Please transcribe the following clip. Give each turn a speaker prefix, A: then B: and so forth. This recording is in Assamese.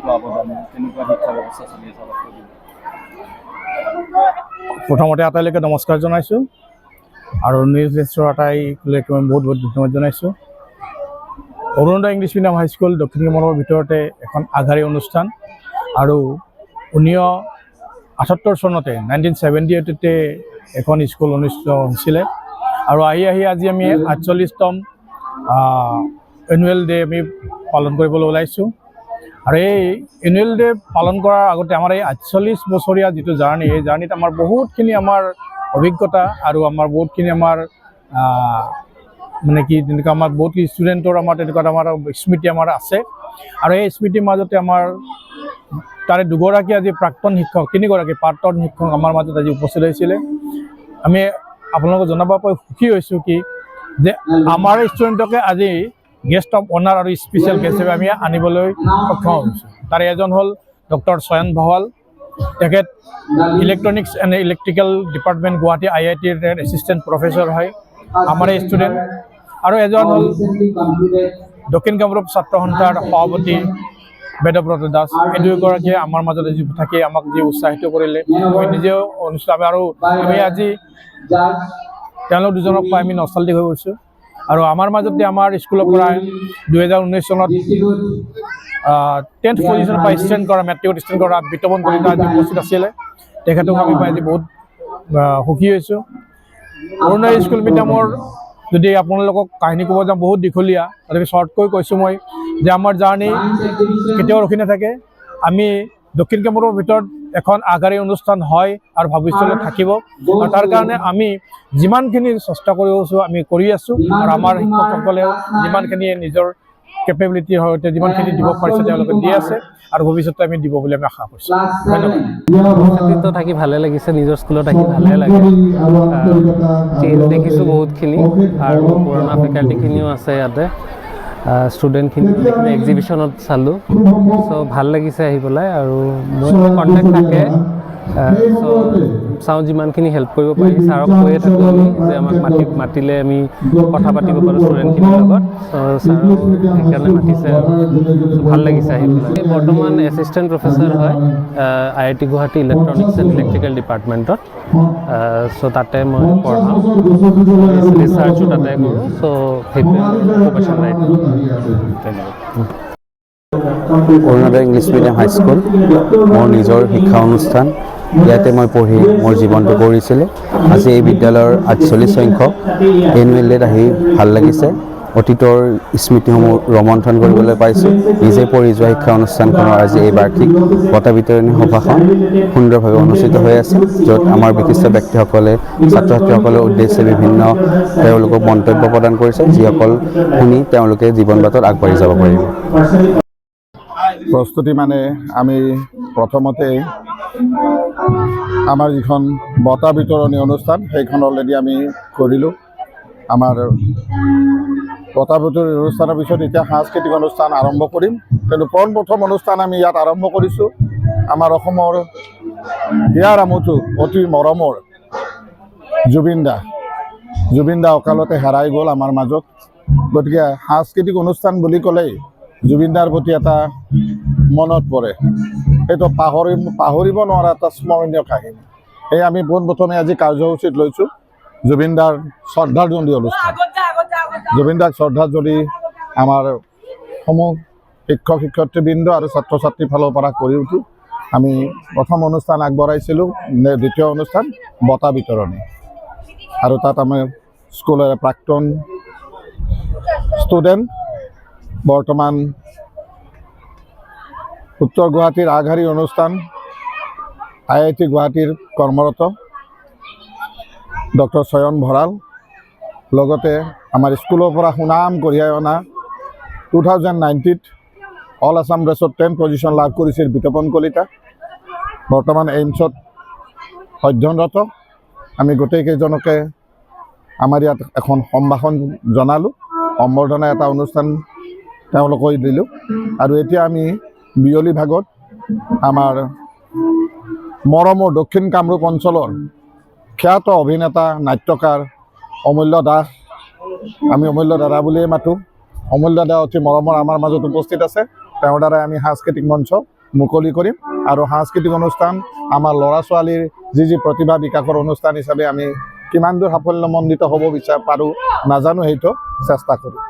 A: কেনেকুৱা অৱদান কেনেকুৱা শিক্ষা ব্যৱস্থা চলি আছে অলপ কৈ দিব।
B: প্ৰথমতে আটাইলৈকে নমস্কাৰ জনাইছোঁ আৰু নিউজ নেটৰ আটাইলৈকে মই বহুত বহুত ধন্যবাদ জনাইছোঁ। অৰুণোদয় ইংলিছ মিডিয়াম হাইস্কুল দক্ষিণ কামৰূপৰ ভিতৰতে এখন আগশাৰী অনুষ্ঠান আৰু 1978 চনতে 1978তে এখন স্কুল অনুষ্ঠিত হৈছিলে আৰু আহি আজি আমি 48তম এনুৱেল ডে আমি পালন কৰিবলৈ ওলাইছোঁ। আৰু এই এনুৱেল ডে পালন কৰাৰ আগতে আমাৰ এই 48 বছৰীয়া যিটো জাৰ্ণি, এই জাৰ্ণিত আমাৰ বহুতখিনি আমাৰ অভিজ্ঞতা আৰু আমাৰ বহুতখিনি আমাৰ মানে কি তেনেকুৱা আমাৰ বহুত ষ্টুডেণ্টৰ আমাৰ তেনেকুৱা আমাৰ স্মৃতি আমাৰ আছে। আৰু এই স্মৃতিৰ মাজতে আমাৰ তাৰে দুগৰাকী আজি প্ৰাক্তন শিক্ষক, তিনিগৰাকী প্ৰাক্তন শিক্ষক আমাৰ মাজত আজি উপস্থিত হৈছিলে। আমি আপোনালোকক জনাব পাই সুখী হৈছোঁ কি যে আমাৰ ষ্টুডেণ্টকে আজি গেষ্ট অফ অনাৰ আৰু স্পেচিয়েল গেষ্ট হিচাপে আমি আনিবলৈ সক্ষম হৈছোঁ। তাৰে এজন হ'ল ডক্টৰ চয়ন ভাৱাল, তেখেত electronics and electrical department Guwahati IITৰ এছিষ্টেণ্ট প্ৰফেচৰ হয়, আমাৰ ষ্টুডেণ্ট। আৰু এজন হ'ল দক্ষিণ কামৰূপ ছাত্ৰ সন্থাৰ সভাপতি বেদব্ৰত দাস। এই দুয়োগৰাকীয়ে আমাৰ মাজত আজি থাকি আমাক যি উৎসাহিত কৰিলে, আমি নিজেও অনুষ্ঠান আৰু আমি আজি তেওঁলোক দুজনক পাই আমি নষ্টালজিক হৈ পৰিছোঁ। আৰু আমাৰ মাজতে আমাৰ স্কুলৰ পৰা 2019 চনত 10th পজিশ্যন পাই ষ্টেণ্ড কৰা মেট্ৰিকত ষ্টেণ্ড কৰা বিতমন কলিতা আজি উপস্থিত আছিলে, তেখেতক আমি পাই আজি বহুত সুখী হৈছোঁ। অৰুণোদয় স্কুল মিডিয়ামৰ যদি আপোনালোকক কাহিনী ক'ব যাওঁ বহুত দীঘলীয়া, তথাপি শ্বৰ্টকৈ কৈছোঁ মই যে আমাৰ জাৰ্ণি কেতিয়াও ৰখি নাথাকে। আমি দক্ষিণ কামৰূপৰ ভিতৰত এখন আগশাৰী অনুষ্ঠান হয় আৰু ভৱিষ্যতলৈ থাকিব, আৰু তাৰ কাৰণে আমি যিমানখিনি চেষ্টা কৰি আছোঁ আৰু আমাৰ শিক্ষকসকলেও যিমানখিনি নিজৰ কেপেবিলিটিৰ সৈতে যিমানখিনি দিব পাৰিছে তেওঁলোকে দি আছে আৰু ভৱিষ্যতে আমি দিব বুলি আমি আশা কৰিছোঁ।
C: ধন্যবাদ। থাকি ভালে লাগিছে, নিজৰ স্কুলত থাকি ভালে লাগে। চেঞ্জ দেখিছোঁ বহুতখিনি আৰু পুৰণা ফেকাল্টিখিনিও আছে ইয়াতে, ষ্টুডেণ্টখিনি এক্সিবিশ্যনত চালোঁ। চ' ভাল লাগিছে আহি পেলাই। আৰু মোৰ কণ্টেক্ট থাকে, চাওঁ যিমানখিনি হেল্প কৰিব পাৰি। ছাৰক কৈয়ে থাকোঁ আমি যে আমাক মাতিলে আমি কথা পাতিব পাৰোঁ ষ্টুডেণ্টখিনিৰ লগত। ছাৰক সেইকাৰণে মাতিছে আৰু ভাল লাগিছে আহি পেলাই। বৰ্তমান এছিষ্টেণ্ট প্ৰফেচৰ হয় IIT Guwahati electronics and electrical ডিপাৰ্টমেণ্টত। চ' তাতে মই পঢ়াওঁ, ৰিচাৰ্চো তাতে কৰোঁ। চ' সেইটোৱে প্ৰফেচন ৰাইট। ধন্যবাদ।
D: অৰুণোদয় ইংলিছ মিডিয়াম হাইস্কুল মোৰ নিজৰ শিক্ষা অনুষ্ঠান। ইয়াতে মই পঢ়ি মোৰ জীৱনটো কৰিছিলোঁ। আজি এই বিদ্যালয়ৰ 48 সংখ্যক এনুৱেল ডেত আহি ভাল লাগিছে। অতীতৰ স্মৃতিসমূহ ৰোমন্থন কৰিবলৈ পাইছোঁ। নিজে পঢ়ি যোৱা শিক্ষা অনুষ্ঠানখনৰ আজি এই বাৰ্ষিক বঁটা বিতৰণী সভাখন সুন্দৰভাৱে অনুষ্ঠিত হৈ আছে, য'ত আমাৰ বিশিষ্ট ব্যক্তিসকলে ছাত্ৰ ছাত্ৰীসকলৰ উদ্দেশ্যে বিভিন্ন তেওঁলোকক মন্তব্য প্ৰদান কৰিছে, যিসকল শুনি তেওঁলোকে জীৱন বাটত আগবাঢ়ি যাব পাৰিব।
E: প্ৰস্তুতি মানে আমি প্ৰথমতে আমাৰ যিখন বঁটা বিতৰণী অনুষ্ঠান সেইখন অলৰেডি আমি কৰিলোঁ। আমাৰ বঁটা বিতৰণী অনুষ্ঠানৰ পিছত এতিয়া সাংস্কৃতিক অনুষ্ঠান আৰম্ভ কৰিম। কিন্তু পোনপ্ৰথম অনুষ্ঠান আমি ইয়াত আৰম্ভ কৰিছোঁ আমাৰ অসমৰ হিয়াৰ আমঠু অতি মৰমৰ জুবিন দা অকালতে হেৰাই গ'ল আমাৰ মাজত। গতিকে সাংস্কৃতিক অনুষ্ঠান বুলি ক'লেই জুবিন দাৰ প্ৰতি এটা মনত পৰে, সেইটো পাহৰিব নোৱাৰা এটা স্মৰণীয় কাহিনী। সেয়ে আমি পোনপ্ৰথমে আজি কাৰ্যসূচীত লৈছোঁ জুবিন দাৰ শ্ৰদ্ধাঞ্জলি অনুষ্ঠান। জুবিন দাক শ্ৰদ্ধাঞ্জলি আমাৰ সমূহ শিক্ষক শিক্ষয়িত্ৰীবৃন্দ আৰু ছাত্ৰ ছাত্ৰীৰ ফালৰ পৰা কৰি উঠি আমি প্ৰথম অনুষ্ঠান আগবঢ়াইছিলোঁ, দ্বিতীয় অনুষ্ঠান বঁটা বিতৰণী। আৰু তাত আমাৰ স্কুলৰে প্ৰাক্তন ষ্টুডেণ্ট, বৰ্তমান উত্তৰ গুৱাহাটীৰ আগশাৰী অনুষ্ঠান IIT গুৱাহাটীৰ কৰ্মৰত ডক্টৰ চয়ন ভঁৰাল, লগতে আমাৰ স্কুলৰ পৰা সুনাম কঢ়িয়াই অনা 2019ত অল আছাম ৰেচত 10th পজিশ্যন লাভ কৰিছিল বিতপন কলিতা, বৰ্তমান এইমছত অধ্যয়নৰত। আমি গোটেইকেইজনকে আমাৰ ইয়াত এখন সম্ভাষণ জনালোঁ, সম্বৰ্ধনা এটা অনুষ্ঠান তেওঁলোকক দিলোঁ। আৰু এতিয়া আমি বিয়লি ভাগত আমাৰ মৰমৰ দক্ষিণ কামৰূপ অঞ্চলৰ খ্যাত অভিনেতা নাট্যকাৰ অমূল্য দাস, আমি অমূল্য দাদা বুলিয়ে মাতোঁ। অমূল্য দাদা অতি মৰমৰ আমাৰ মাজত উপস্থিত আছে। তেওঁৰ দ্বাৰা আমি সাংস্কৃতিক মঞ্চ মুকলি কৰিম আৰু সাংস্কৃতিক অনুষ্ঠান আমাৰ ল'ৰা ছোৱালীৰ যি প্ৰতিভা বিকাশৰ অনুষ্ঠান হিচাপে আমি কিমান দূৰ সাফল্যমণ্ডিত হ'ব পাৰোঁ নাজানো, সেইটো চেষ্টা কৰিম।